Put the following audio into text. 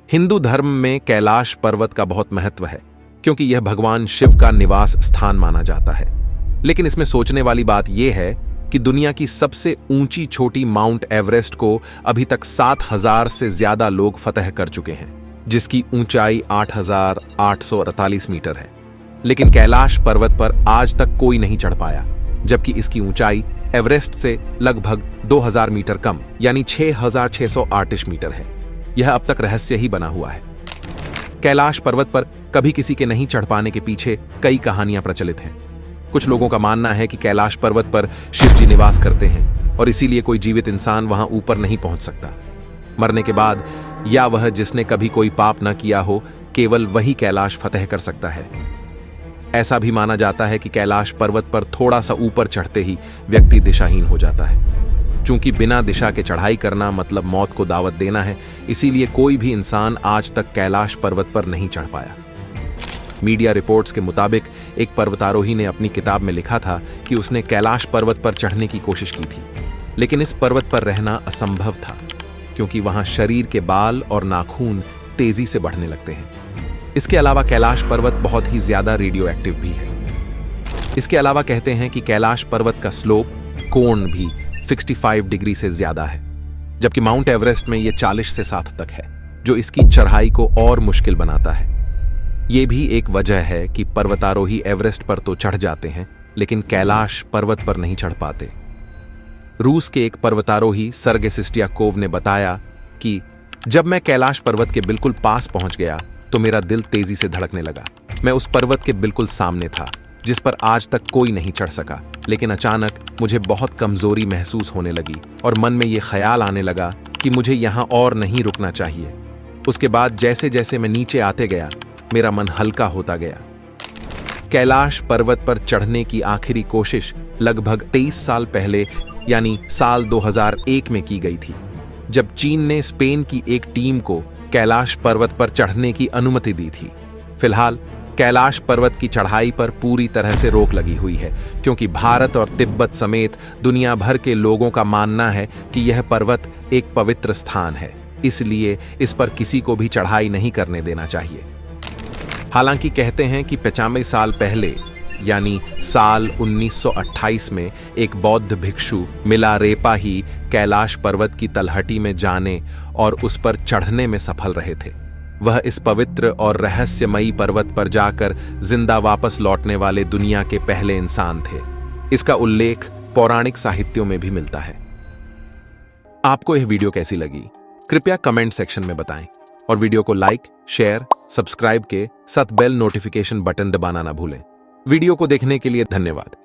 हिंदू धर्म में कैलाश पर्वत का बहुत महत्व है क्योंकि यह भगवान शिव का निवास स्थान माना जाता है। लेकिन इसमें सोचने वाली बात यह है कि दुनिया की सबसे ऊंची चोटी माउंट एवरेस्ट को अभी तक 7,000 से ज्यादा लोग फतह कर चुके हैं, जिसकी ऊंचाई 8,848 मीटर है। लेकिन कैलाश पर्वत पर आज तक कोई नहीं चढ़ पाया, जबकि इसकी ऊंचाई एवरेस्ट से लगभग 2,000 मीटर कम यानी 6,638 मीटर है। यह अब तक रहस्य ही बना हुआ है। कैलाश पर्वत पर कभी किसी के नहीं चढ़ पाने के पीछे कई कहानियां प्रचलित हैं। कुछ लोगों का मानना है कि कैलाश पर्वत पर शिव जी निवास करते हैं और इसीलिए कोई जीवित इंसान वहां ऊपर नहीं पहुंच सकता। मरने के बाद या वह जिसने कभी कोई पाप न किया हो, केवल वही कैलाश फतह कर सकता है। ऐसा भी माना जाता है कि कैलाश पर्वत पर थोड़ा सा ऊपर चढ़ते ही व्यक्ति दिशाहीन हो जाता है। चूंकि बिना दिशा के चढ़ाई करना मतलब मौत को दावत देना है, इसीलिए कोई भी इंसान आज तक कैलाश पर्वत पर नहीं चढ़ पाया। मीडिया रिपोर्ट्स के मुताबिक एक पर्वतारोही ने अपनी किताब में लिखा था कि उसने कैलाश पर्वत पर चढ़ने की कोशिश की थी, लेकिन इस पर्वत पर रहना असंभव था क्योंकि वहां शरीर के बाल और नाखून तेजी से बढ़ने लगते हैं। इसके अलावा कैलाश पर्वत बहुत ही ज्यादा रेडियो एक्टिव भी है। इसके अलावा कहते हैं कि कैलाश पर्वत का स्लोप कोण भी 65 डिग्री से ज्यादा है, जबकि माउंट एवरेस्ट में यह 40 से 60 तक है, जो इसकी चढ़ाई को और मुश्किल बनाता है। यह भी एक वजह है कि पर्वतारोही एवरेस्ट पर तो चढ़ जाते हैं, लेकिन कैलाश पर्वत पर नहीं चढ़ पाते। रूस के एक पर्वतारोही सर्गे सिस्टियाकोव ने बताया कि जब मैं कैलाश पर्वत के बिल्कुल पास पहुंच गया तो मेरा दिल तेजी से धड़कने लगा। मैं उस पर्वत के बिल्कुल सामने था जिस पर आज तक कोई नहीं चढ़ सका, लेकिन अचानक मुझे बहुत कमजोरी महसूस होने लगी और मन में यह ख्याल आने लगा कि मुझे यहां और नहीं रुकना चाहिए। उसके बाद जैसे जैसे मैं नीचे आते गया, मेरा मन हल्का होता गया। कैलाश पर्वत पर चढ़ने की आखिरी कोशिश लगभग 23 साल पहले यानी साल 2001 में की गई थी, जब चीन ने स्पेन की एक टीम को कैलाश पर्वत पर चढ़ने की अनुमति दी थी। फिलहाल कैलाश पर्वत की चढ़ाई पर पूरी तरह से रोक लगी हुई है क्योंकि भारत और तिब्बत समेत दुनिया भर के लोगों का मानना है कि यह पर्वत एक पवित्र स्थान है, इसलिए इस पर किसी को भी चढ़ाई नहीं करने देना चाहिए। हालांकि कहते हैं कि 95 साल पहले यानी साल 1928 में एक बौद्ध भिक्षु मिलारेपा ही कैलाश पर्वत की तलहटी में जाने और उस पर चढ़ने में सफल रहे थे। वह इस पवित्र और रहस्यमयी पर्वत पर जाकर जिंदा वापस लौटने वाले दुनिया के पहले इंसान थे। इसका उल्लेख पौराणिक साहित्यों में भी मिलता है। आपको यह वीडियो कैसी लगी? कृपया कमेंट सेक्शन में बताएं और वीडियो को लाइक, शेयर, सब्सक्राइब के साथ बेल नोटिफिकेशन बटन दबाना ना भूलें। वीडियो को देखने के लिए धन्यवाद।